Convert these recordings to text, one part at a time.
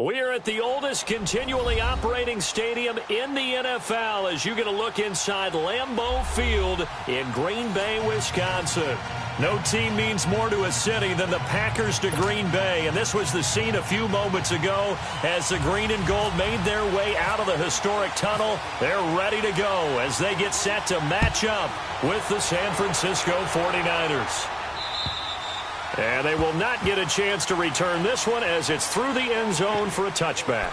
We are at the oldest continually operating stadium in the NFL as you get a look inside Lambeau Field in Green Bay, Wisconsin. No team means more to a city than the Packers to Green Bay, and this was the scene a few moments ago as the green and gold made their way out of the historic tunnel. They're ready to go as they get set to match up with the San Francisco 49ers. And they will not get a chance to return this one as it's through the end zone for a touchback.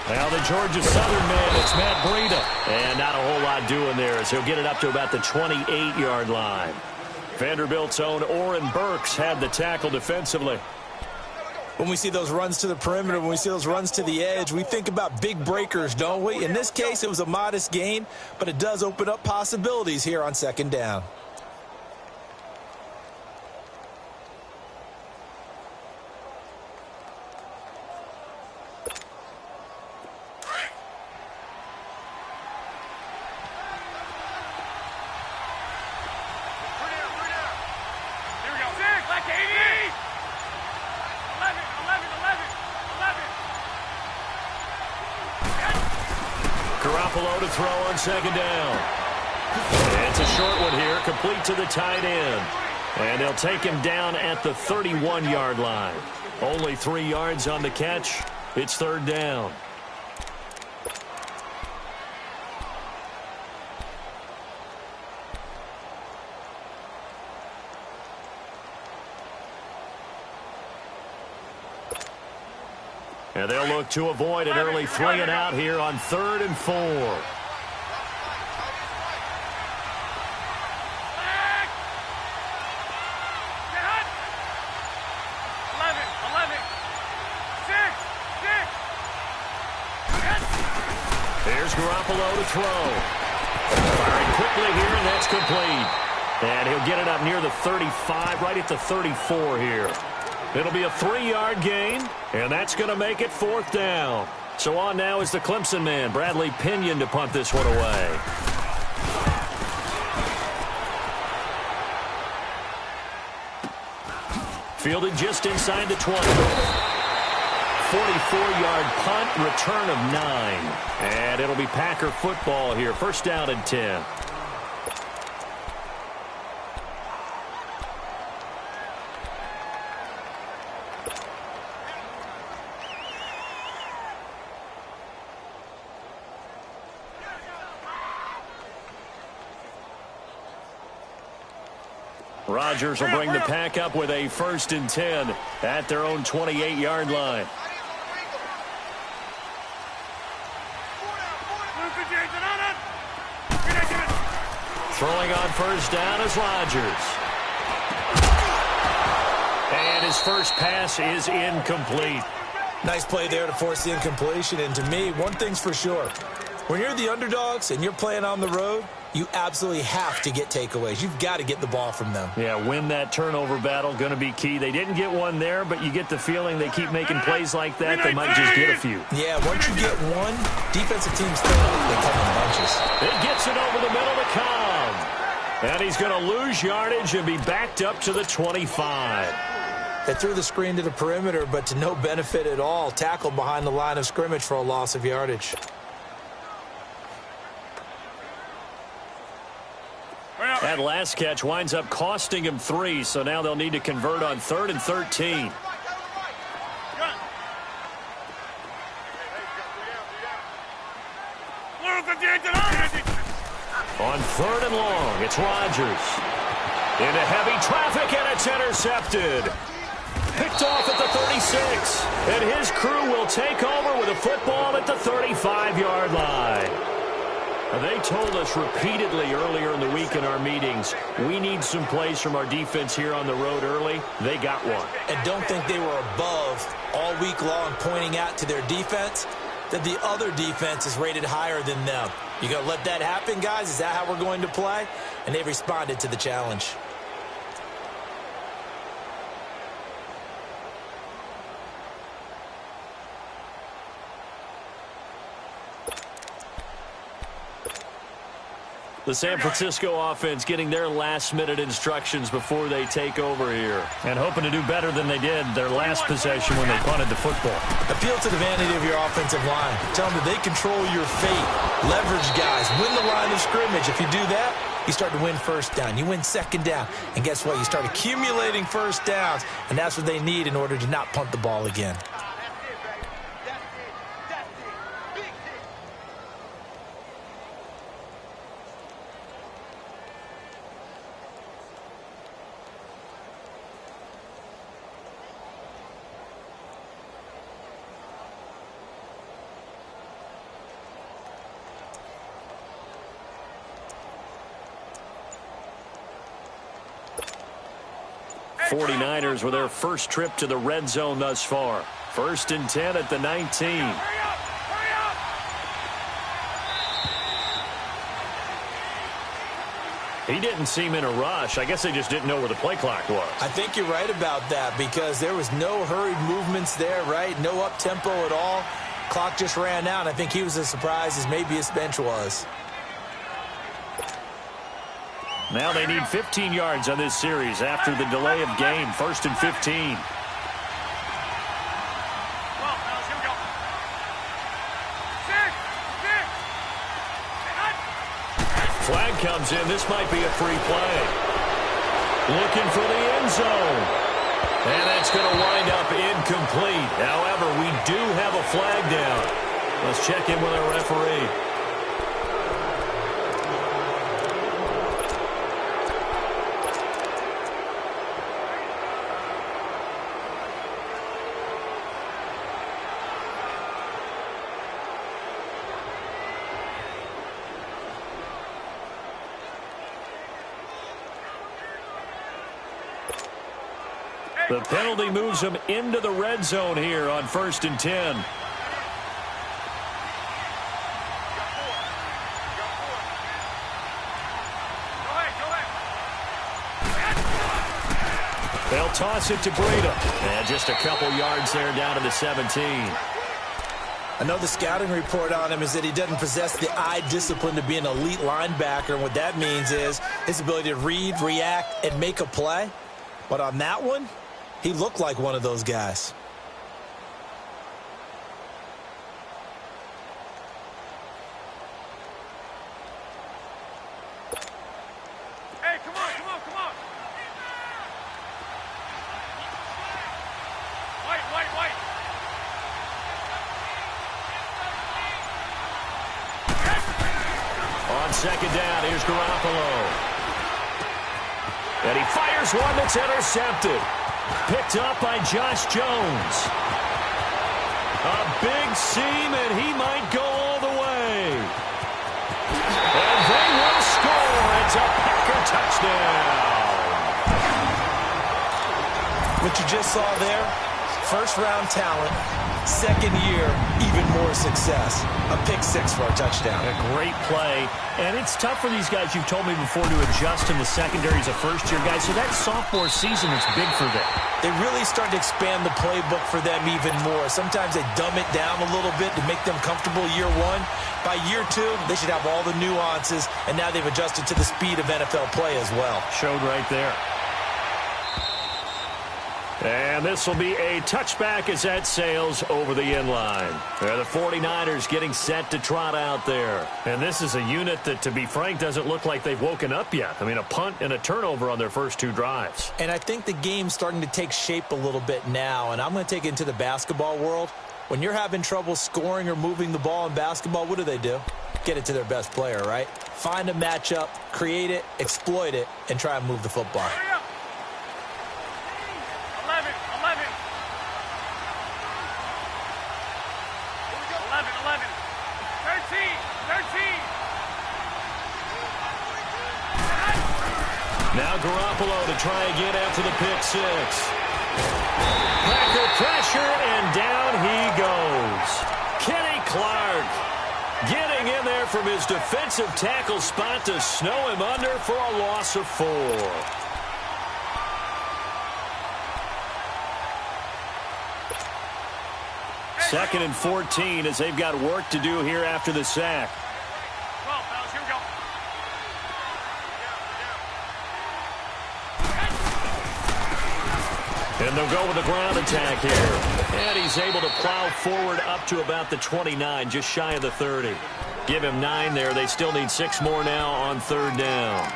Now the Georgia Southern man, it's Matt Breida. And not a whole lot doing there as he'll get it up to about the 28-yard line. Vanderbilt's own Oren Burks had the tackle defensively. When we see those runs to the perimeter, when we see those runs to the edge, we think about big breakers, don't we? In this case, it was a modest gain, but it does open up possibilities here on second down. To throw on second down. It's a short one here, complete to the tight end. And they'll take him down at the 31-yard line. Only 3 yards on the catch. It's third down. And they'll look to avoid an early 3 and out here on 3rd and 4. Here's Garoppolo to throw. Firing quickly here, and that's complete. And he'll get it up near the 35, right at the 34 here. It'll be a 3-yard gain, and that's going to make it 4th down. So on now is the Clemson man, Bradley Pinion, to punt this one away. Fielded just inside the 20. 44-yard punt, return of 9. And it'll be Packer football here, first down and 10. Rodgers will bring the Pack up with a 1st and 10 at their own 28-yard line. Throwing on first down is Rodgers. And his first pass is incomplete. Nice play there to force the incompletion. And to me, one thing's for sure. When you're the underdogs and you're playing on the road, you absolutely have to get takeaways. You've got to get the ball from them. Yeah, win that turnover battle, going to be key. They didn't get one there, but you get the feeling they keep making plays like that, they might just get a few. Yeah, once you get one, defensive teams think they come in bunches. It gets it over the middle to Cobb. And he's going to lose yardage and be backed up to the 25. They threw the screen to the perimeter, but to no benefit at all. Tackled behind the line of scrimmage for a loss of yardage. That last catch winds up costing him 3, so now they'll need to convert on 3rd and 13. On 3rd and long, it's Rodgers. Into heavy traffic, and it's intercepted. Picked off at the 36, and his crew will take over with a football at the 35-yard line. They told us repeatedly earlier in the week in our meetings, we need some plays from our defense here on the road early. They got one. And don't think they were above all week long pointing out to their defense that the other defense is rated higher than them. You going to let that happen, guys? Is that how we're going to play? And they responded to the challenge. The San Francisco offense getting their last-minute instructions before they take over here. And hoping to do better than they did their last possession when they punted the football. Appeal to the vanity of your offensive line. Tell them that they control your fate. Leverage guys. Win the line of scrimmage. If you do that, you start to win first down. You win second down. And guess what? You start accumulating first downs. And that's what they need in order to not punt the ball again. 49ers with their first trip to the red zone thus far. 1st and 10 at the 19. He didn't seem in a rush. I guess they just didn't know where the play clock was. I think you're right about that because there was no hurried movements there, right? No up-tempo at all. Clock just ran out. I think he was as surprised as maybe his bench was. Now they need 15 yards on this series after the delay of game. 1st and 15. Flag comes in. This might be a free play. Looking for the end zone. And that's going to wind up incomplete. However, we do have a flag down. Let's check in with our referee. The penalty moves them into the red zone here on 1st and 10. They'll toss it to Breida. And just a couple yards there down to the 17. I know the scouting report on him is that he doesn't possess the eye discipline to be an elite linebacker. And what that means is his ability to read, react, and make a play. But on that one, he looked like one of those guys. Hey, come on, come on, come on. White. On 2nd down, here's Garoppolo. And he fires one that's intercepted. Picked up by Josh Jones. A big seam, and he might go all the way. And they will score. It's a Packer touchdown. What you just saw there, first-round talent, second year, even more success. A pick-6 for a touchdown. A great play. And it's tough for these guys, you've told me before, to adjust in the secondary as a first-year guy. So that sophomore season is big for them. They really start to expand the playbook for them even more. Sometimes they dumb it down a little bit to make them comfortable year one. By year two, they should have all the nuances, and now they've adjusted to the speed of NFL play as well. Showed right there. And this will be a touchback as that sails over the end line. The 49ers getting set to trot out there. And this is a unit that, to be frank, doesn't look like they've woken up yet. I mean, a punt and a turnover on their first 2 drives. And I think the game's starting to take shape a little bit now. And I'm going to take it into the basketball world. When you're having trouble scoring or moving the ball in basketball, what do? Get it to their best player, right? Find a matchup, create it, exploit it, and try and move the football. 13. Now Garoppolo to try again after the pick six. Packer pressure, and down he goes. Kenny Clark getting in there from his defensive tackle spot to snow him under for a loss of 4. Second and 14 as they've got work to do here after the sack. Well, fellas, here we go. And they'll go with the ground attack here. And he's able to plow forward up to about the 29, just shy of the 30. Give him 9 there. They still need 6 more now on third down.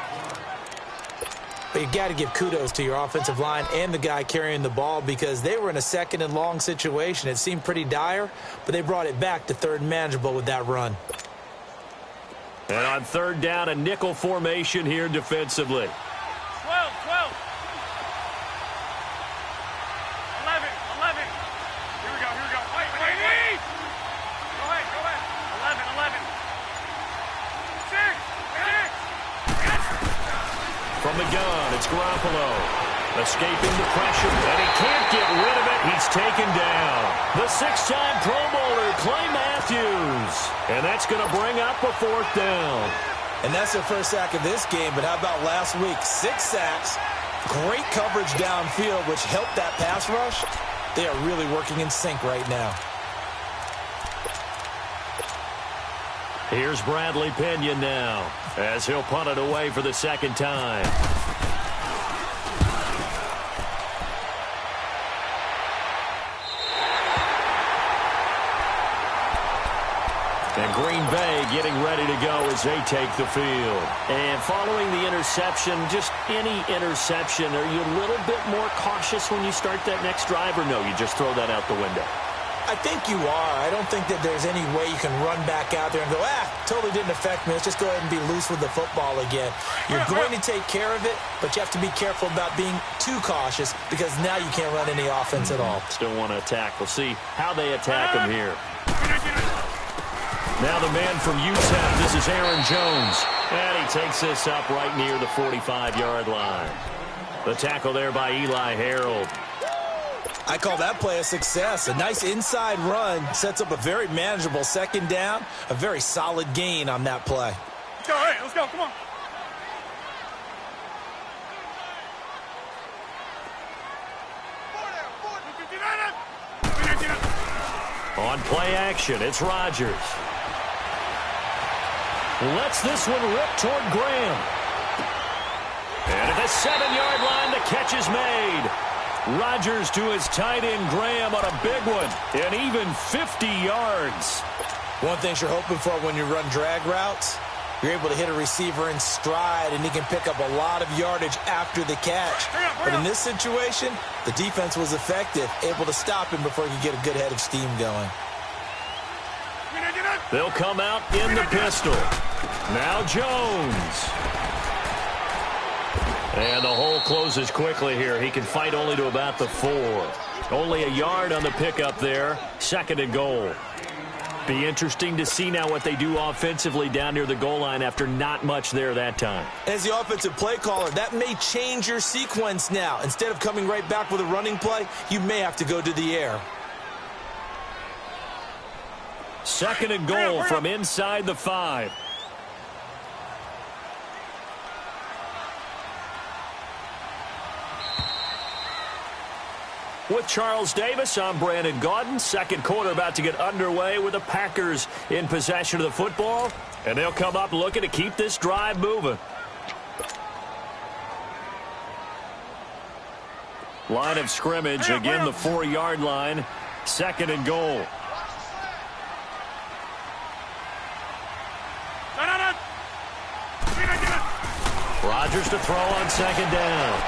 But you got to give kudos to your offensive line and the guy carrying the ball because they were in a second and long situation. It seemed pretty dire, but they brought it back to third and manageable with that run. And on third down, a nickel formation here defensively. 12, 12. 11, 11. Here we go, here we go. Wait. Go ahead. 11, 11. 6, 6. Yes. From the gun, it's Garoppolo. Escaping the pressure, and he can't get rid of it. He's taken down. The 6-time Pro Bowler, Clay Matthews. And that's going to bring up a 4th down. And that's their first sack of this game, but how about last week? 6 sacks, great coverage downfield, which helped that pass rush. They are really working in sync right now. Here's Bradley Pena now, as he'll punt it away for the second time. And Green Bay getting ready to go as they take the field. And following the interception, just any interception, are you a little bit more cautious when you start that next drive, or no, you just throw that out the window? I think you are. I don't think that there's any way you can run back out there and go, totally didn't affect me. Let's just go ahead and be loose with the football again. You're going to take care of it, but you have to be careful about being too cautious because now you can't run any offense at all. Still want to attack. We'll see how they attack him here. Now the man from UTEP, this is Aaron Jones. And he takes this up right near the 45-yard line. The tackle there by Eli Harold. I call that play a success. A nice inside run sets up a very manageable second down. A very solid gain on that play. Let's go, hey, let's go, come on. On play action, it's Rodgers. Lets this one rip toward Graham. And at the 7-yard line, the catch is made. Rodgers to his tight end Graham on a big one, and even 50 yards. One thing you're hoping for when you run drag routes, you're able to hit a receiver in stride, and he can pick up a lot of yardage after the catch. But in this situation, the defense was effective, able to stop him before he could get a good head of steam going. They'll come out in the pistol. Now Jones. And the hole closes quickly here. He can fight only to about the 4. Only a yard on the pickup there. 2nd and goal. Be interesting to see now what they do offensively down near the goal line after not much there that time. As the offensive play caller, that may change your sequence now. Instead of coming right back with a running play, you may have to go to the air. 2nd and goal from inside the 5. With Charles Davis, I'm Brandon Gaudin. Second quarter about to get underway with the Packers in possession of the football. And they'll come up looking to keep this drive moving. Line of scrimmage, again the 4-yard line. 2nd and goal. Rodgers to throw on 2nd down.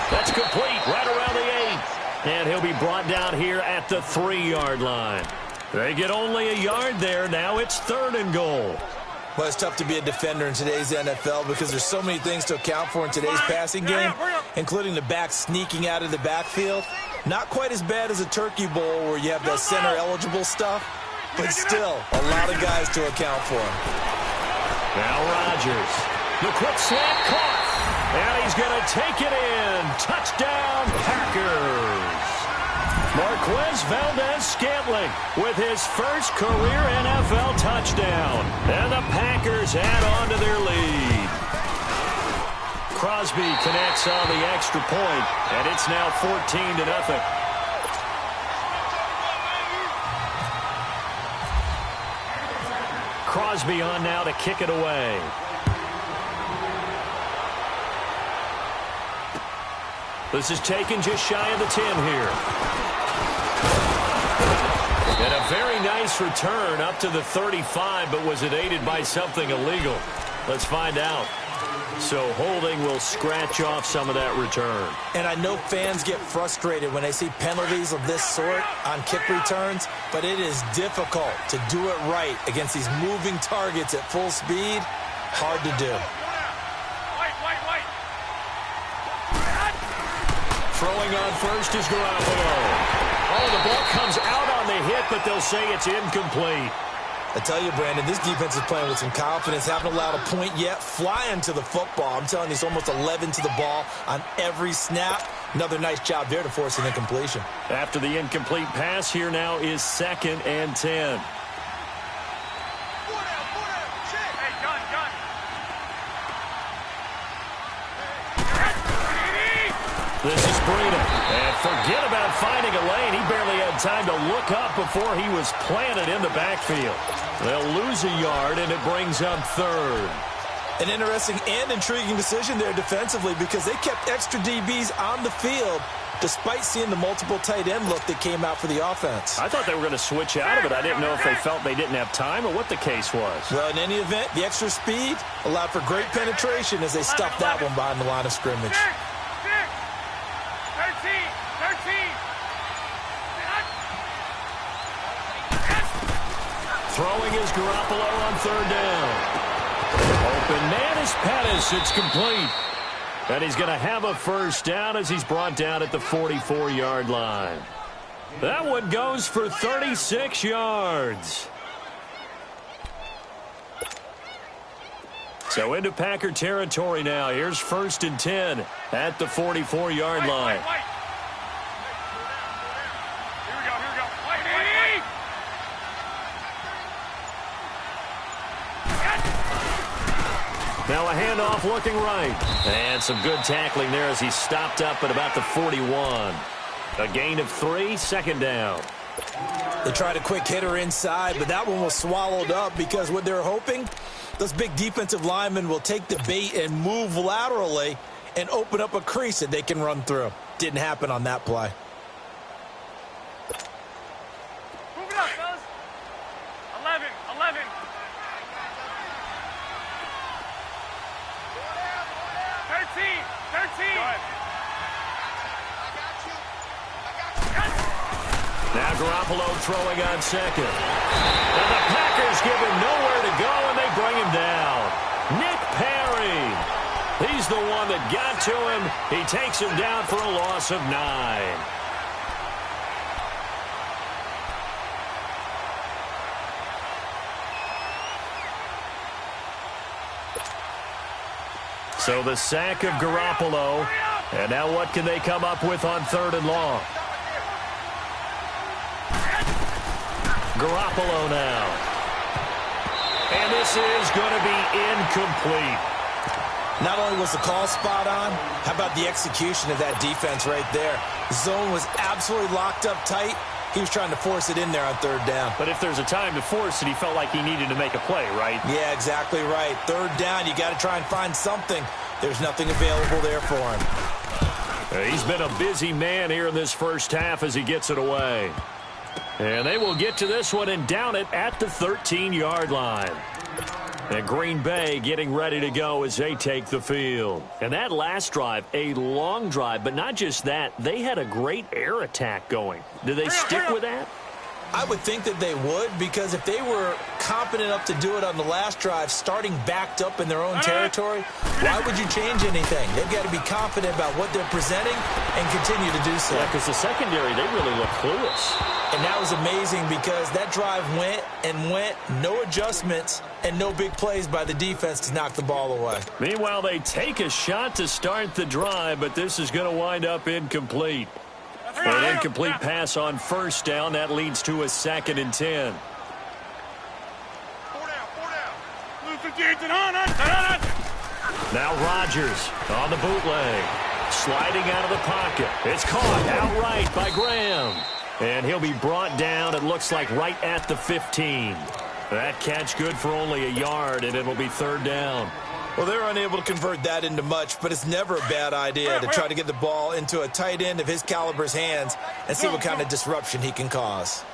That's complete right around the 8. And he'll be brought down here at the 3-yard line. They get only a yard there. Now it's 3rd and goal. Well, it's tough to be a defender in today's NFL because there's so many things to account for in today's passing game, including the back sneaking out of the backfield. Not quite as bad as a Turkey Bowl where you have the center-eligible stuff, but still a lot of guys to account for. Now Rodgers. The quick slant caught. And he's going to take it in. Touchdown, Packers. Marquez Valdez-Scantling with his first career NFL touchdown. And the Packers add on to their lead. Crosby connects on the extra point, and it's now 14-0. Crosby on now to kick it away. This is taken just shy of the 10 here. And a very nice return up to the 35, but was it aided by something illegal? Let's find out. So holding will scratch off some of that return. And I know fans get frustrated when they see penalties of this sort on kick returns, but it is difficult to do it right against these moving targets at full speed. Hard to do. Throwing on first is Garoppolo. Oh, the ball comes out on the hit, but they'll say it's incomplete. I tell you, Brandon, this defense is playing with some confidence. Haven't allowed a point yet. Flying to the football. I'm telling you, it's almost 11 to the ball on every snap. Another nice job there to force an incompletion. After the incomplete pass, here now is 2nd and 10. This is Breida. And forget about finding a lane. He barely had time to look up before he was planted in the backfield. They'll lose a yard, and it brings up 3rd. An interesting and intriguing decision there defensively because they kept extra DBs on the field despite seeing the multiple tight end look that came out for the offense. I thought they were going to switch out of it. I didn't know if they felt they didn't have time or what the case was. Well, in any event, the extra speed allowed for great penetration as they stuffed that one behind the line of scrimmage. 13. Throwing is Garoppolo on 3rd down. Open man is Pettis. It's complete. And he's going to have a first down as he's brought down at the 44-yard line. That one goes for 36 yards. So into Packer territory now. Here's 1st and 10 at the 44-yard line. Now a handoff looking right. And some good tackling there as he stopped up at about the 41. A gain of 3, 2nd down. They tried a quick hitter inside, but that one was swallowed up because what they're hoping, those big defensive linemen will take the bait and move laterally and open up a crease that they can run through. Didn't happen on that play. Move it up, fellas. 11. 13. Now Garoppolo throwing on 2nd. And the Packers give him nowhere to go, and they bring him down. Nick Perry. He's the one that got to him. He takes him down for a loss of 9. So the sack of Garoppolo. And now what can they come up with on 3rd and long? Garoppolo now. And this is going to be incomplete. Not only was the call spot on, how about the execution of that defense right there? The zone was absolutely locked up tight. He was trying to force it in there on 3rd down. But if there's a time to force it, he felt like he needed to make a play, right? Yeah, exactly right. 3rd down, you got to try and find something. There's nothing available there for him. He's been a busy man here in this first half as he gets it away. And they will get to this one and down it at the 13-yard line. And Green Bay getting ready to go as they take the field. And that last drive, a long drive, but not just that. They had a great air attack going. Do they stick with that? I would think that they would, because if they were confident enough to do it on the last drive, starting backed up in their own territory, why would you change anything? They've got to be confident about what they're presenting and continue to do so. Yeah, because the secondary, they really look clueless. And that was amazing because that drive went and went, no adjustments, and no big plays by the defense to knock the ball away. Meanwhile, they take a shot to start the drive, but this is going to wind up incomplete. An incomplete pass on first down. That leads to a 2nd and 10. Now Rodgers on the bootleg. Sliding out of the pocket. It's caught outright by Graham. And he'll be brought down, it looks like, right at the 15. That catch good for only a yard, and it'll be 3rd down. Well, they're unable to convert that into much, but it's never a bad idea to try to get the ball into a tight end of his caliber's hands and see what kind of disruption he can cause.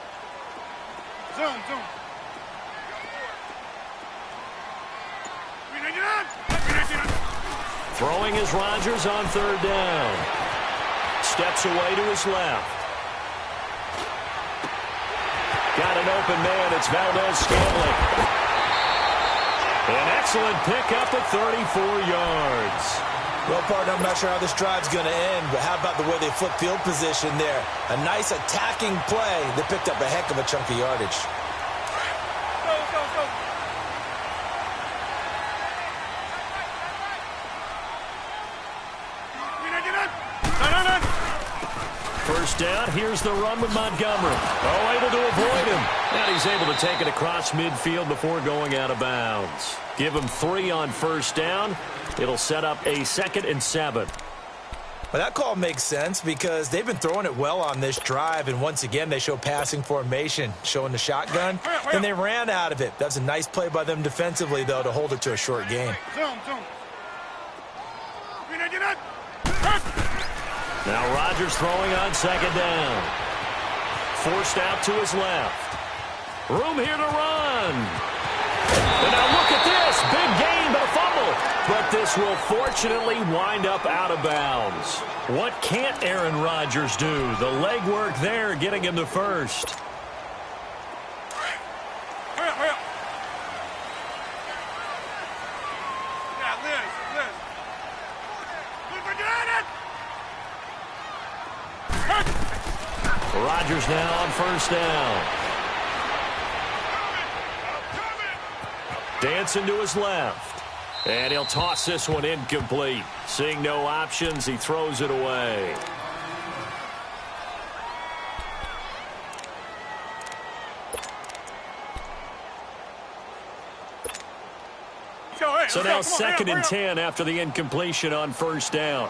Throwing is Rodgers on 3rd down. Steps away to his left. Got an open man. It's Valdez-Scantling. An excellent pickup at 34 yards. Well, partner, I'm not sure how this drive's going to end, but how about the way they flip field position there? A nice attacking play that picked up a heck of a chunk of yardage. Go. First down, here's the run with Montgomery. Oh, able to avoid him. And he's able to take it across midfield before going out of bounds. Give him 3 on first down. It'll set up a 2nd and 7. Well, that call makes sense because they've been throwing it well on this drive, and once again they show passing formation, showing the shotgun, and they ran out of it. That's a nice play by them defensively, though, to hold it to a short game. Now Rodgers throwing on 2nd down. Forced out to his left. Room here to run. And now look at this. Big gain, but a fumble. But this will fortunately wind up out of bounds. What can't Aaron Rodgers do? The legwork there getting him to first. Rodgers now on first down. Dancing to his left. And he'll toss this one incomplete. Seeing no options, he throws it away. So now 2nd and 10 after the incompletion on first down.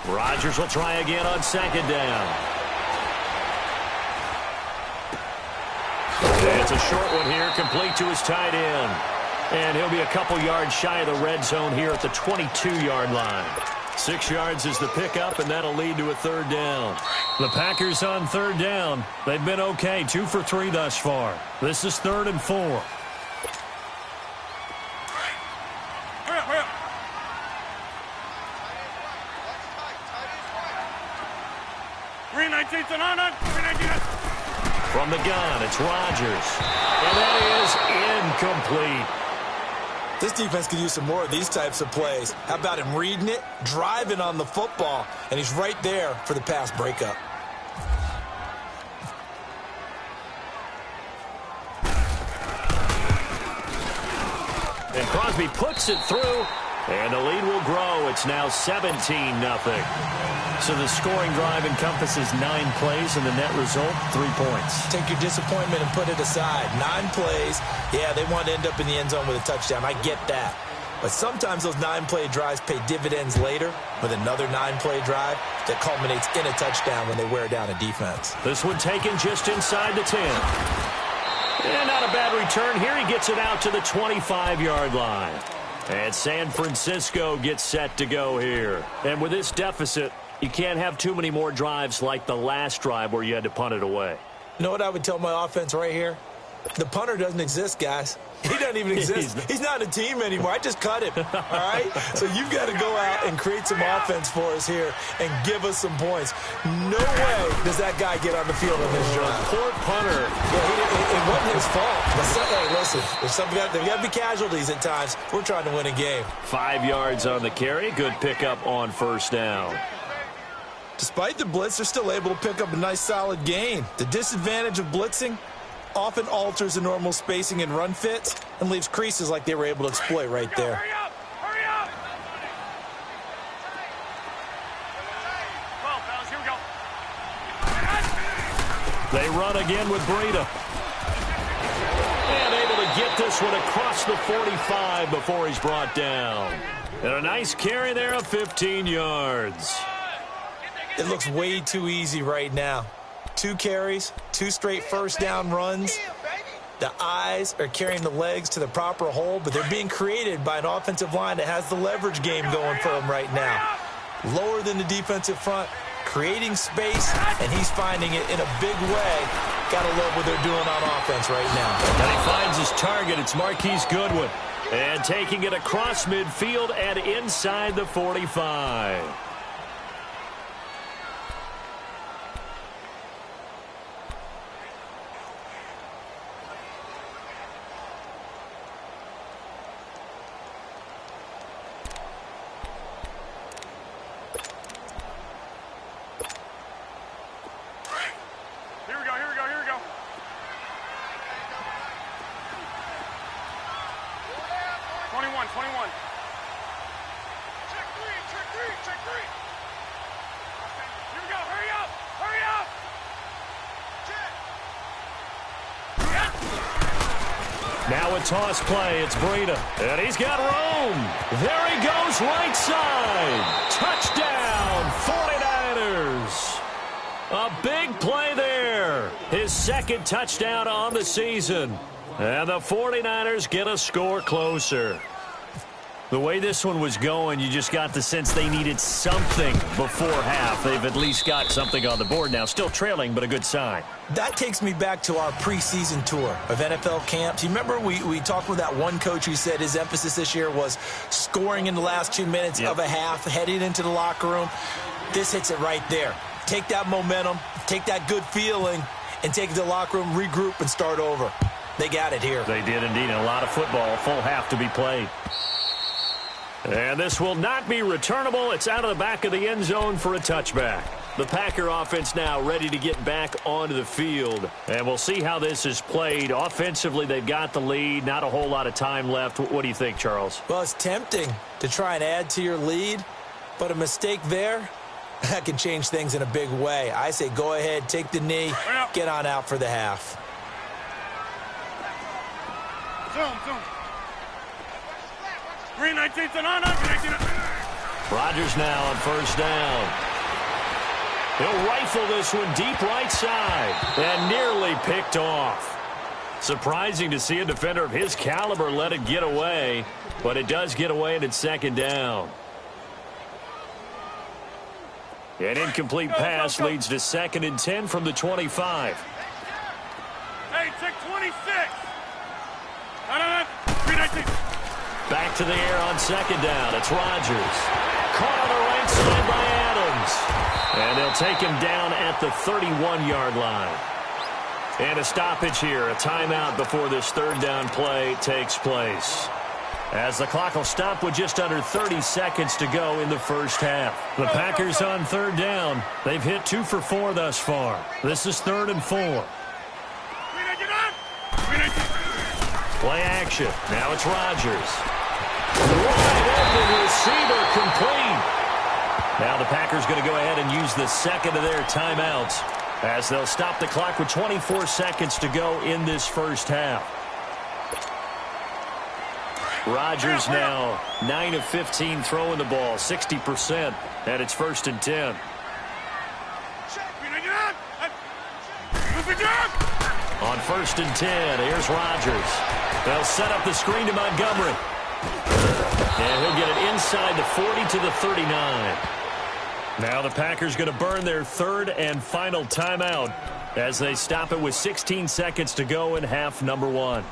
Rodgers will try again on 2nd down. And it's a short one here, complete to his tight end. And he'll be a couple yards shy of the red zone here at the 22-yard line. 6 yards is the pickup, and that'll lead to a 3rd down. The Packers on 3rd down. They've been okay, 2 for 3 thus far. This is 3rd and 4. From the gun, it's Rodgers. And that is incomplete. This defense could use some more of these types of plays. How about him reading it, driving on the football, and he's right there for the pass breakup. And Crosby puts it through, and the lead will grow. It's now 17-0. So the scoring drive encompasses 9 plays, and the net result, 3 points. Take your disappointment and put it aside. 9 plays. Yeah, they want to end up in the end zone with a touchdown. I get that. But sometimes those 9-play drives pay dividends later with another 9-play drive that culminates in a touchdown when they wear down a defense. This one taken just inside the 10. And not a bad return here. He gets it out to the 25-yard line. And San Francisco gets set to go here. And with this deficit, you can't have too many more drives like the last drive where you had to punt it away. You know what I would tell my offense right here? The punter doesn't exist, guys. He doesn't even exist. He's not a team anymore. I just cut him, all right? So you've got to go out and create some offense for us here and give us some points. No way does that guy get on the field on this drive. Poor punter. Yeah, it wasn't his fault. But hey, listen, there's got to be casualties at times. We're trying to win a game. 5 yards on the carry. Good pickup on first down. Despite the blitz, they're still able to pick up a nice, solid gain. The disadvantage of blitzing often alters the normal spacing and run fits and leaves creases like they were able to exploit right there. Hurry up! Hurry up! Well, fellas, here we go. They run again with Breida. And able to get this one across the 45 before he's brought down. And a nice carry there of 15 yards. It looks way too easy right now. 2 carries, 2 straight first down runs. The eyes are carrying the legs to the proper hole, but they're being created by an offensive line that has the leverage game going for them right now. Lower than the defensive front, creating space, and he's finding it in a big way. Gotta love what they're doing on offense right now. And he finds his target. It's Marquise Goodwin. And taking it across midfield and inside the 45. Here we go. 21. Check three. Here we go, hurry up! Check! Now a toss play. It's Breida. And he's got room. There he goes, right side. Touchdown, 49ers. A big play there. His second touchdown on the season. And the 49ers get a score closer. The way this one was going, you just got the sense they needed something before half. They've at least got something on the board now. Still trailing, but a good sign. That takes me back to our preseason tour of NFL camps. You remember we talked with that one coach who said his emphasis this year was scoring in the last 2 minutes of a half, heading into the locker room. This hits it right there. Take that momentum, take that good feeling, and take it to the locker room, regroup, and start over. They got it here. They did indeed. A lot of football, full half to be played. And this will not be returnable. It's out of the back of the end zone for a touchback. The Packer offense now ready to get back onto the field. And we'll see how this is played. Offensively, they've got the lead. Not a whole lot of time left. What do you think, Charles? Well, it's tempting to try and add to your lead, but a mistake there, that can change things in a big way. I say go ahead, take the knee, get on out for the half. Zoom. Green 19's on. Green 19. Rodgers now on first down. He'll rifle this one deep right side and nearly picked off. Surprising to see a defender of his caliber let it get away, but it does get away and it's second down. An incomplete pass leads to 2nd and 10 from the 25. Hey, check 26. No. Green 19. Back to the air on second down. It's Rodgers. Caught on the right side by Adams. And they'll take him down at the 31-yard line. And a stoppage here, a timeout before this third down play takes place. As the clock will stop with just under 30 seconds to go in the first half. The Packers on third down. They've hit 2 for 4 thus far. This is 3rd and 4. Play action. Now it's Rodgers. Wide open receiver complete. Now the Packers going to go ahead and use the second of their timeouts as they'll stop the clock with 24 seconds to go in this first half. Rodgers now 9 of 15 throwing the ball, 60%, and it's 1st and 10. On 1st and 10, here's Rodgers. They'll set up the screen to Montgomery. And he'll get it inside the 40 to the 39. Now the Packers going to burn their 3rd and final timeout as they stop it with 16 seconds to go in half number 1.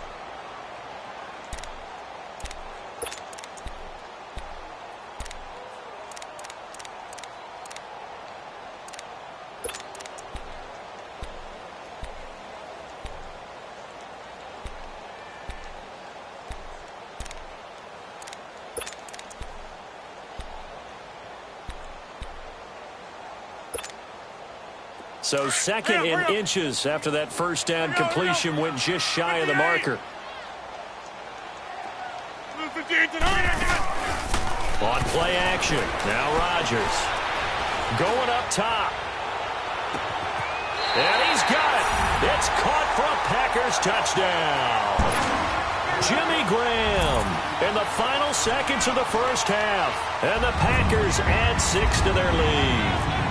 So second in inches after that first down completion went just shy of the marker. On play action, now Rodgers. Going up top. And he's got it. It's caught for a Packers touchdown. Jimmy Graham in the final seconds of the first half. And the Packers add 6 to their lead.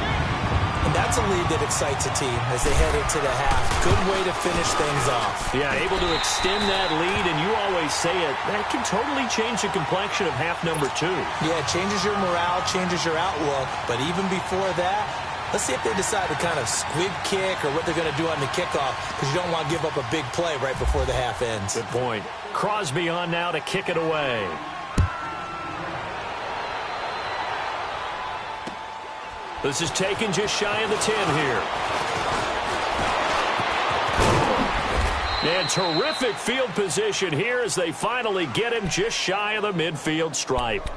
And that's a lead that excites a team as they head into the half. Good way to finish things off. Yeah, able to extend that lead, and you always say it, that can totally change the complexion of half number 2. Yeah, it changes your morale, changes your outlook. But even before that, let's see if they decide to kind of squib kick or what they're going to do on the kickoff, because you don't want to give up a big play right before the half ends. Good point. Crosby on now to kick it away. This is taken just shy of the 10 here. And terrific field position here as they finally get him just shy of the midfield stripe.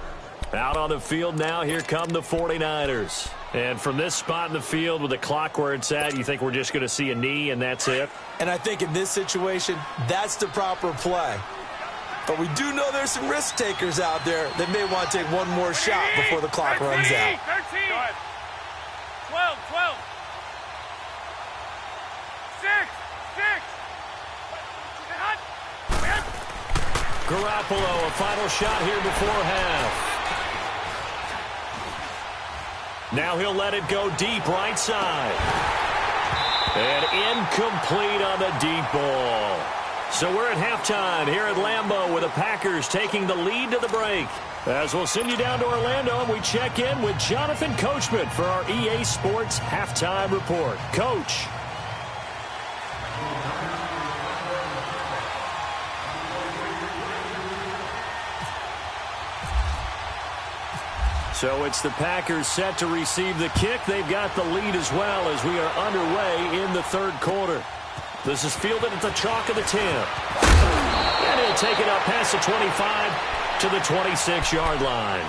Out on the field now, here come the 49ers. And from this spot in the field with the clock where it's at, you think we're just going to see a knee and that's it? And I think in this situation, that's the proper play. But we do know there's some risk takers out there that may want to take one more shot before the clock runs out. 13. Go ahead. 12, 12. 6, 6. Garoppolo, a final shot here before half. Now he'll let it go deep right side. And incomplete on the deep ball. So we're at halftime here at Lambeau with the Packers taking the lead to the break. As we'll send you down to Orlando, and we check in with Jonathan Coachman for our EA Sports Halftime Report. Coach. So it's the Packers set to receive the kick. They've got the lead as well as we are underway in the third quarter. This is fielded at the chalk of the 10. And he'll take it up past the 25 to the 26-yard line.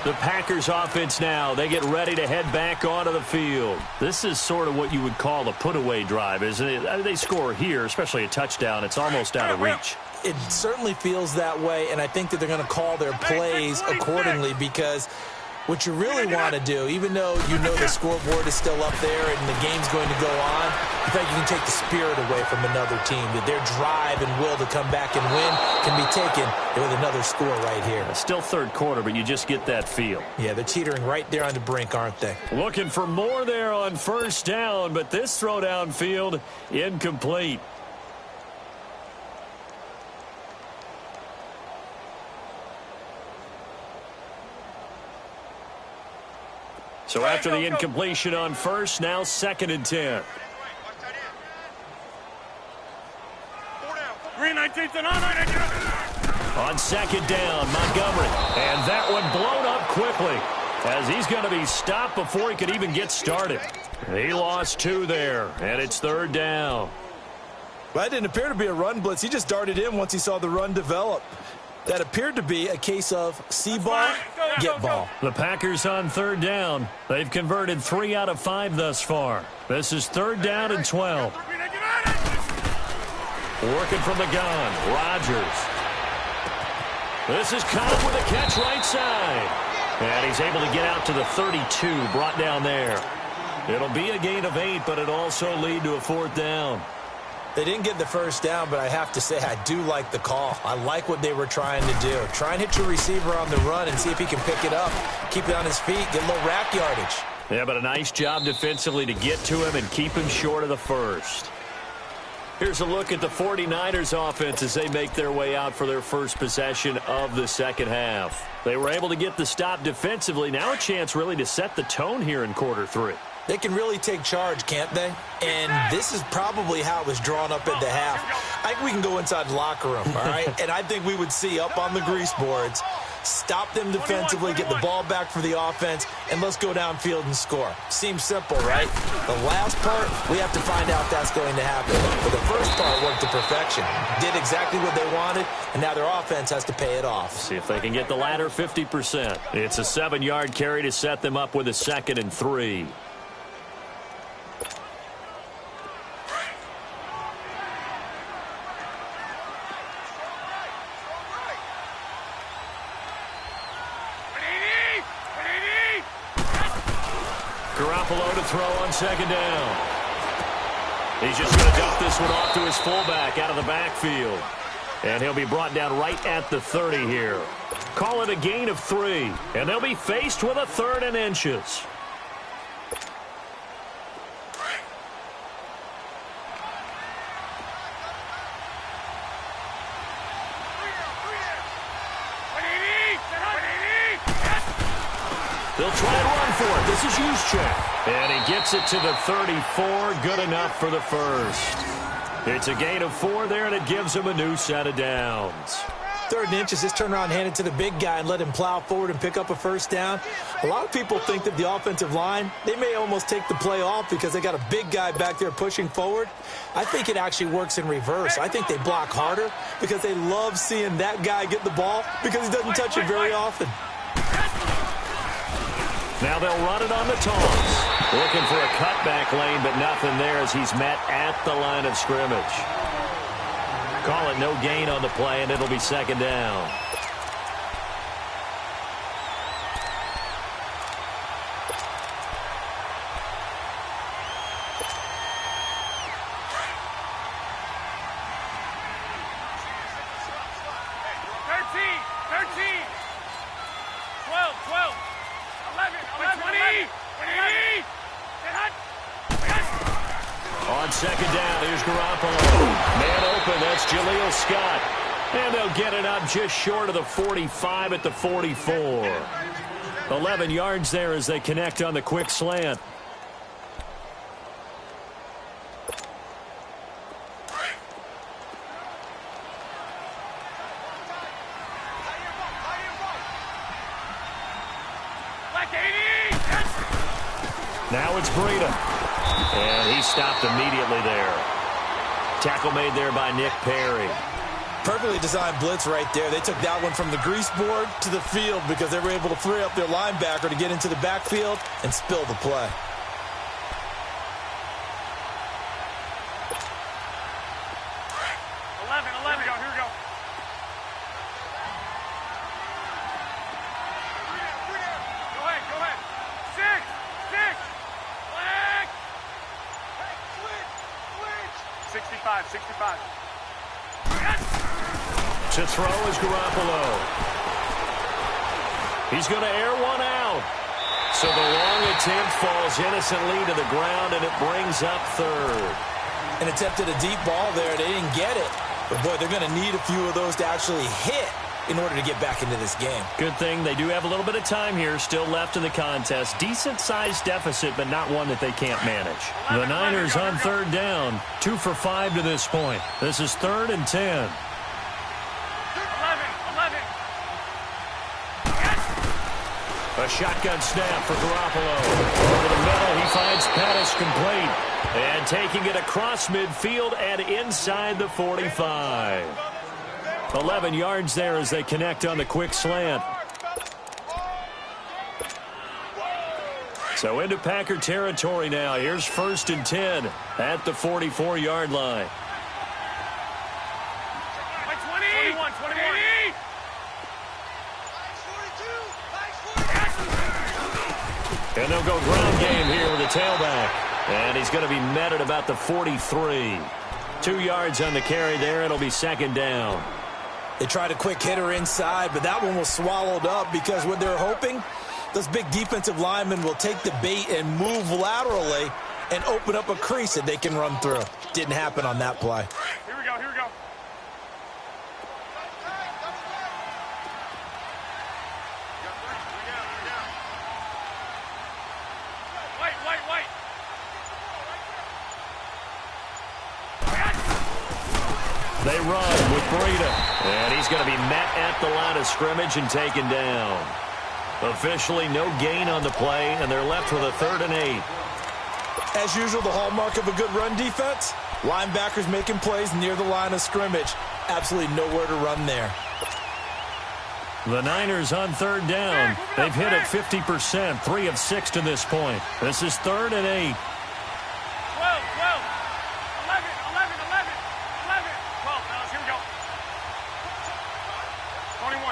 The Packers offense now, they get ready to head back onto the field. This is sort of what you would call a put-away drive, isn't it? I mean, they score here, especially a touchdown. It's almost out of reach. It certainly feels that way, and I think that they're going to call their plays accordingly because what you really want to do, even though you know the scoreboard is still up there and the game's going to go on, in fact, you can take the spirit away from another team. That their drive and will to come back and win can be taken with another score right here. Still third quarter, but you just get that feel. Yeah, they're teetering right there on the brink, aren't they? Looking for more there on first down, but this throw downfield incomplete. So after the incompletion on first, now 2nd and 10. On 2nd down, Montgomery. And that one blown up quickly as he's going to be stopped before he could even get started. He lost 2 there, and it's 3rd down. Well, that didn't appear to be a run blitz. He just darted in once he saw the run develop. That appeared to be a case of see ball, get ball. The Packers on 3rd down. They've converted 3 out of 5 thus far. This is 3rd down and 12. Working from the gun, Rodgers. This is Cobb with a catch right side. And he's able to get out to the 32, brought down there. It'll be a gain of 8, but it'll also lead to a 4th down. They didn't get the first down, but I have to say I do like the call. I like what they were trying to do. Try and hit your receiver on the run and see if he can pick it up. Keep it on his feet, get a little rack yardage. Yeah, but a nice job defensively to get to him and keep him short of the first. Here's a look at the 49ers offense as they make their way out for their first possession of the second half. They were able to get the stop defensively. Now a chance really to set the tone here in quarter 3. They can really take charge, can't they? And this is probably how it was drawn up at the half. I think we can go inside the locker room, all right? And I think we would see up on the grease boards, stop them defensively, get the ball back for the offense, and let's go downfield and score. Seems simple, right? The last part, we have to find out if that's going to happen. But the first part worked to perfection. Did exactly what they wanted, and now their offense has to pay it off. See if they can get the latter 50%. It's a 7-yard carry to set them up with a 2nd and 3. Garoppolo to throw on second down. He's just going to dump this one off to his fullback out of the backfield. And he'll be brought down right at the 30 here. Call it a gain of 3. And they'll be faced with a 3rd and inches. They'll try and run for it. This is Juszczyk. And he gets it to the 34. Good enough for the first. It's a gain of 4 there, and it gives him a new set of downs. 3rd and inches, just turn around, hand it to the big guy, and let him plow forward and pick up a first down. A lot of people think that the offensive line, they may almost take the play off because they got a big guy back there pushing forward. I think it actually works in reverse. I think they block harder because they love seeing that guy get the ball because he doesn't touch it very often. Now they'll run it on the toss. Looking for a cutback lane, but nothing there as he's met at the line of scrimmage. Call it no gain on the play, and it'll be second down. On second down, here's Garoppolo. Man open, that's Jaleel Scott. And they'll get it up just short of the 45 at the 44. 11 yards there as they connect on the quick slant. Now it's Breida. And he stopped immediately there. Tackle made there by Nick Perry. Perfectly designed blitz right there. They took that one from the grease board to the field because they were able to free up their linebacker to get into the backfield and spill the play. To throw is Garoppolo. He's going to air one out. So the long attempt falls innocently to the ground, and it brings up 3rd. An attempt at a deep ball there. They didn't get it. But, boy, they're going to need a few of those to actually hit in order to get back into this game. Good thing they do have a little bit of time here still left in the contest. Decent-sized deficit, but not one that they can't manage. The Niners on 3rd down. 2 for 5 to this point. This is 3rd and 10. A shotgun snap for Garoppolo. Over the middle, he finds Pettis complete. And taking it across midfield and inside the 45. 11 yards there as they connect on the quick slant. So into Packer territory now. Here's 1st and 10 at the 44-yard line. 21. And they'll go ground game here with a tailback. And he's going to be met at about the 43. 2 yards on the carry there. It'll be second down. They tried a quick hitter inside, but that one was swallowed up because what they're hoping, those big defensive linemen will take the bait and move laterally and open up a crease that they can run through. Didn't happen on that play. Here we go. Wait. They run with Breida. And he's going to be met at the line of scrimmage and taken down. Officially no gain on the play, and they're left with a 3rd and 8. As usual, the hallmark of a good run defense, linebackers making plays near the line of scrimmage. Absolutely nowhere to run there. The Niners on 3rd down. They've hit it 50%, 3 of 6 to this point. This is 3rd and 8.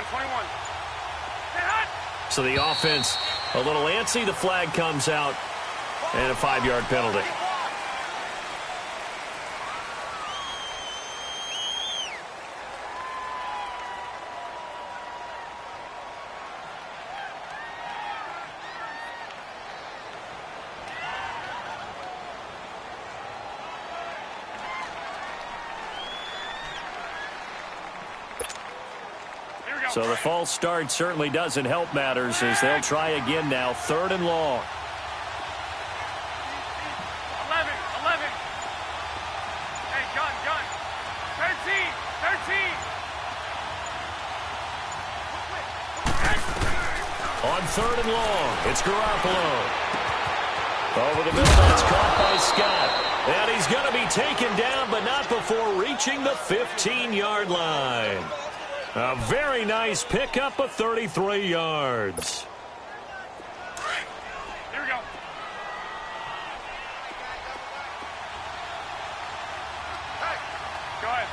21. So the offense a little antsy. The flag comes out. And a 5-yard penalty. So the false start certainly doesn't help matters as they'll try again now. 3rd and long. 11. Hey, gun. 13. On 3rd and long, it's Garoppolo. Over the middle, that's caught by Scott. And he's going to be taken down, but not before reaching the 15-yard line. A very nice pickup of 33 yards. Here we go. Hey, go ahead.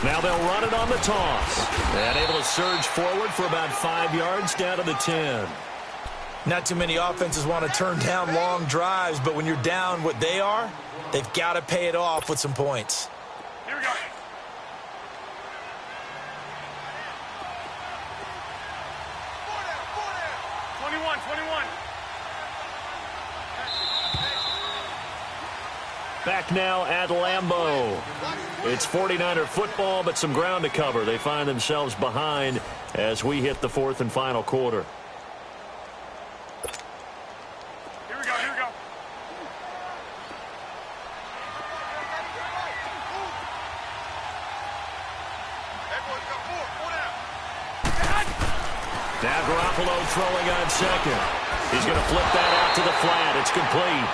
Now they'll run it on the toss. And able to surge forward for about 5 yards down to the 10. Not too many offenses want to turn down long drives, but when you're down what they are, they've got to pay it off with some points. Here we go. Four down. 21. Back now at Lambeau. It's 49er football, but some ground to cover. They find themselves behind as we hit the 4th and final quarter. Here we go. Now Garoppolo throwing on 2nd. He's going to flip that out to the flat. It's complete.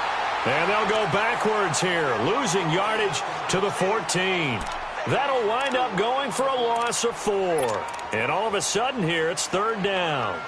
And they'll go backwards here, losing yardage to the 14. That'll wind up going for a loss of 4. And all of a sudden here, it's 3rd down.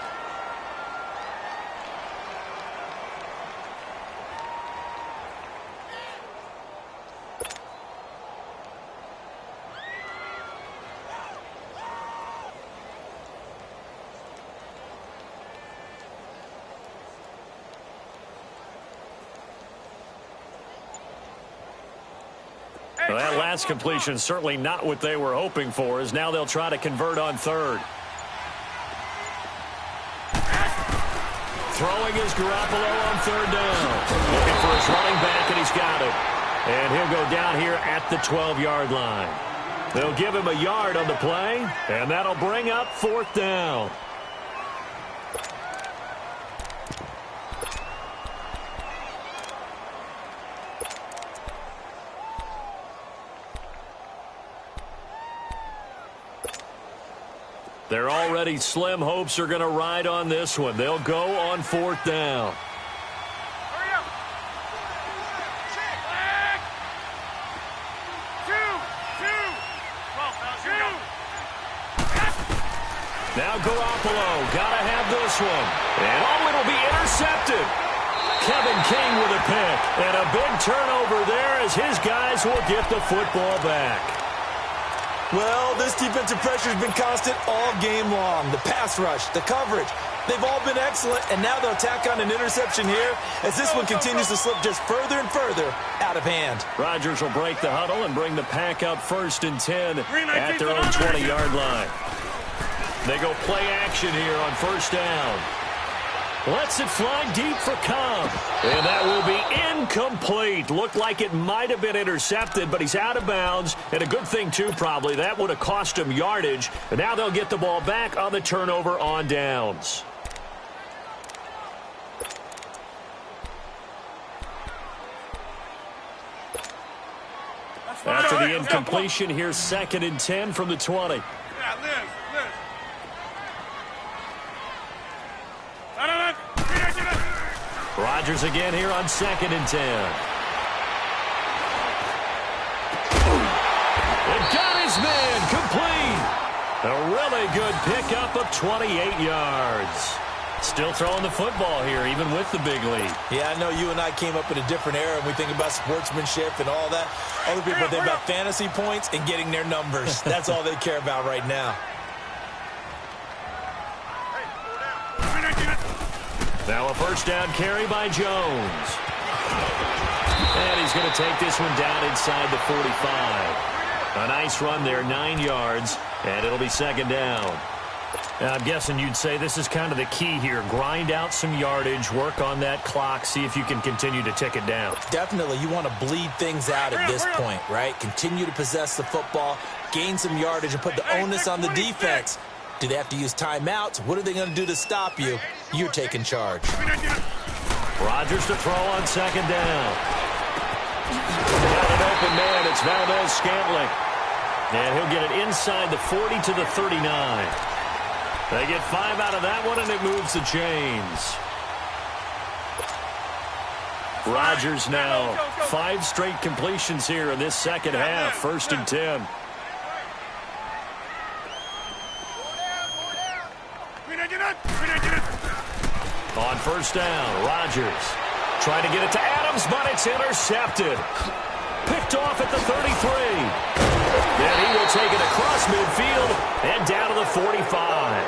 Well, that last completion certainly not what they were hoping for, as now they'll try to convert on 3rd. Throwing is Garoppolo on 3rd down. Looking for his running back, and he's got it. And he'll go down here at the 12-yard line. They'll give him a yard on the play, and that'll bring up 4th down. Their already slim hopes are going to ride on this one. They'll go on 4th down. Hurry up. Flag. 2. Now Garoppolo got to have this one. And it'll be intercepted. Kevin King with a pick. And a big turnover there as his guys will get the football back. Well, this defensive pressure has been constant all game long. The pass rush, the coverage, they've all been excellent, and now they'll tack on an interception here as this one continues to slip just further and further out of hand. Rodgers will break the huddle and bring the pack up 1st and 10 at their own 20-yard line. They go play action here on 1st down. Lets it fly deep for Cobb. And that will be incomplete. Looked like it might have been intercepted, but he's out of bounds. And a good thing, too, probably. That would have cost him yardage. And now they'll get the ball back on the turnover on downs. After the incompletion, here's 2nd and 10 from the 20. Yeah, Liz. Rodgers again here on 2nd and 10. And got his man complete. A really good pickup of 28 yards. Still throwing the football here, even with the big lead. Yeah, I know you and I came up in a different era, and we think about sportsmanship and all that. Other people think about fantasy points and getting their numbers. That's all they care about right now. Now a first down carry by Jones. And he's going to take this one down inside the 45. A nice run there, 9 yards, and it'll be second down. Now, I'm guessing you'd say this is kind of the key here. Grind out some yardage, work on that clock, see if you can continue to tick it down. Definitely, you want to bleed things out at this point, right? Continue to possess the football, gain some yardage, and put the onus on the defense. Do they have to use timeouts? What are they going to do to stop you? You're taking charge. Rodgers to throw on second down. Got an open man. It's Valdez-Scantling. And he'll get it inside the 40 to the 39. They get 5 out of that one, and it moves the chains. Rodgers now 5 straight completions here in this second half. First and 10. On first down, Rodgers trying to get it to Adams, but it's intercepted. Picked off at the 33. And he will take it across midfield and down to the 45.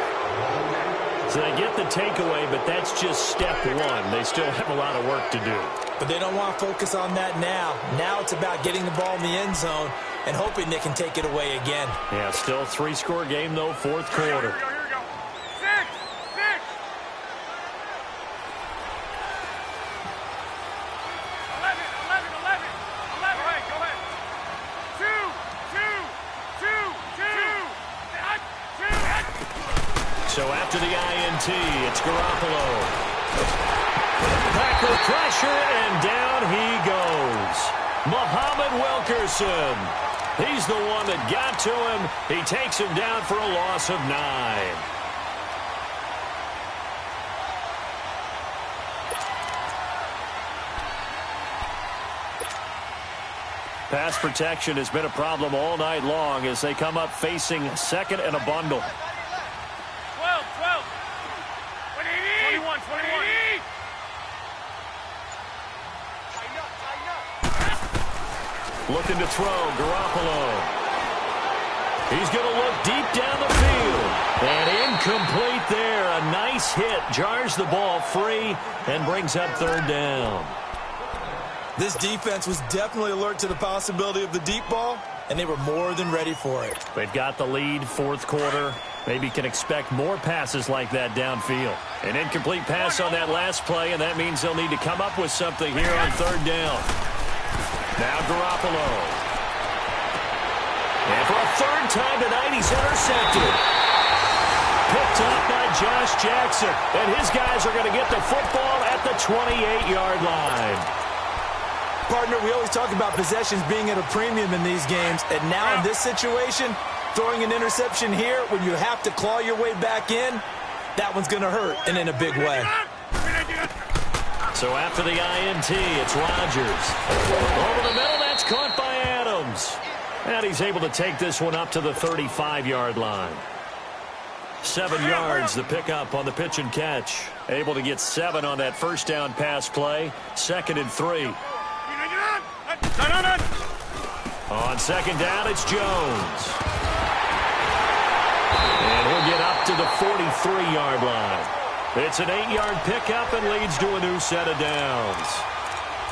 So they get the takeaway, but that's just step one. They still have a lot of work to do. But they don't want to focus on that now. Now it's about getting the ball in the end zone and hoping they can take it away again. Yeah, still a 3-score game, though, fourth quarter. So after the INT, it's Garoppolo. Packer pressure, and down he goes. Muhammad Wilkerson. He's the one that got to him. He takes him down for a loss of 9. Pass protection has been a problem all night long as they come up facing second and a bundle. 21. Looking to throw, Garoppolo. He's going to look deep down the field. And incomplete there. A nice hit. Jars the ball free and brings up third down. This defense was definitely alert to the possibility of the deep ball, and they were more than ready for it. They've got the lead, fourth quarter. Maybe can expect more passes like that downfield. An incomplete pass on that last play, and that means they'll need to come up with something here on third down. Now Garoppolo. And for a third time tonight, he's intercepted. Picked up by Josh Jackson, and his guys are going to get the football at the 28-yard line. Partner, we always talk about possessions being at a premium in these games, and now in this situation, throwing an interception here when you have to claw your way back in, that one's going to hurt, and in a big way. So after the INT, it's Rodgers. Over the middle, that's caught by Adams. And he's able to take this one up to the 35-yard line. 7 yards, the pickup on the pitch and catch. Able to get 7 on that first down pass play. 2nd and 3. On second down, it's Jones. And he'll get up to the 43-yard line. It's an 8-yard pickup and leads to a new set of downs.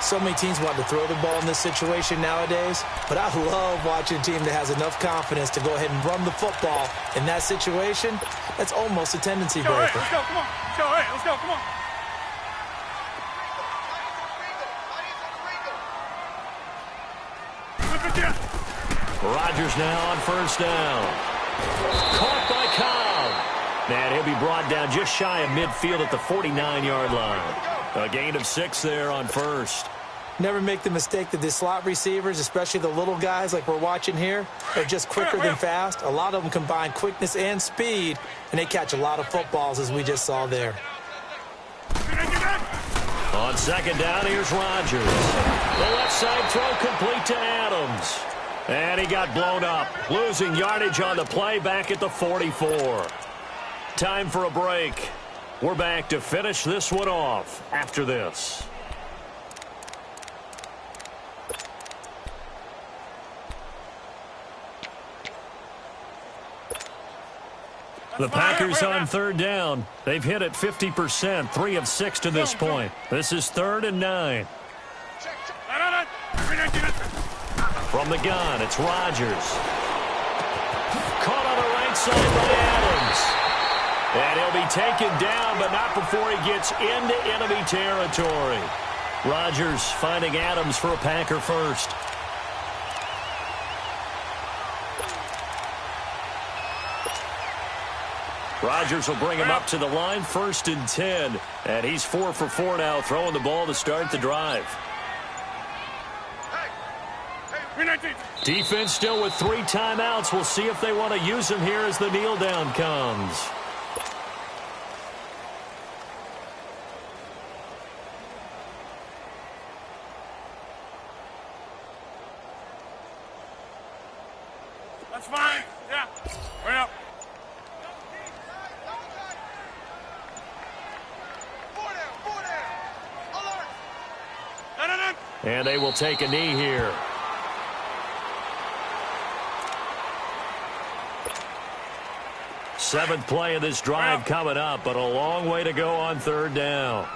So many teams want to throw the ball in this situation nowadays, but I love watching a team that has enough confidence to go ahead and run the football. In that situation, that's almost a tendency breaker. Let's go, come on. Let's go, come on. Rodgers now on first down. Caught by Cobb. And he'll be brought down just shy of midfield at the 49-yard line. A gain of 6 there on first. Never make the mistake that the slot receivers, especially the little guys like we're watching here, are just quicker than fast. A lot of them combine quickness and speed, and they catch a lot of footballs, as we just saw there. On second down, here's Rodgers. The left side throw complete to Adams. And he got blown up, losing yardage on the play back at the 44. Time for a break. We're back to finish this one off after this. The Packers on third down. They've hit it 50%, 3 of 6 to this point. This is 3rd and 9. From the gun, it's Rodgers. Caught on the right side by Adams. And he'll be taken down, but not before he gets into enemy territory. Rodgers finding Adams for a Packer first. Rodgers will bring him up to the line, 1st and 10. And he's 4 for 4 now, throwing the ball to start the drive. Defense still with 3 timeouts. We'll see if they want to use them here as the kneel down comes. That's fine. Yeah. Right up. And they will take a knee here. Seventh play of this drive coming up, but a long way to go on 3rd down.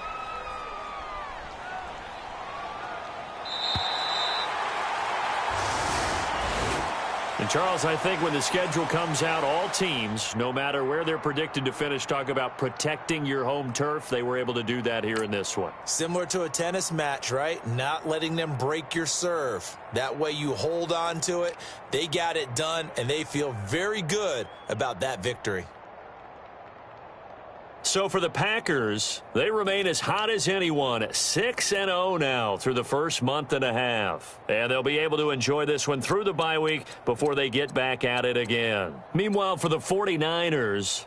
And Charles, I think when the schedule comes out, all teams, no matter where they're predicted to finish, talk about protecting your home turf. They were able to do that here in this one. Similar to a tennis match, right? Not letting them break your serve. That way you hold on to it. They got it done, and they feel very good about that victory. So for the Packers, they remain as hot as anyone, 6-0 now through the first month and a half. And they'll be able to enjoy this one through the bye week before they get back at it again. Meanwhile, for the 49ers,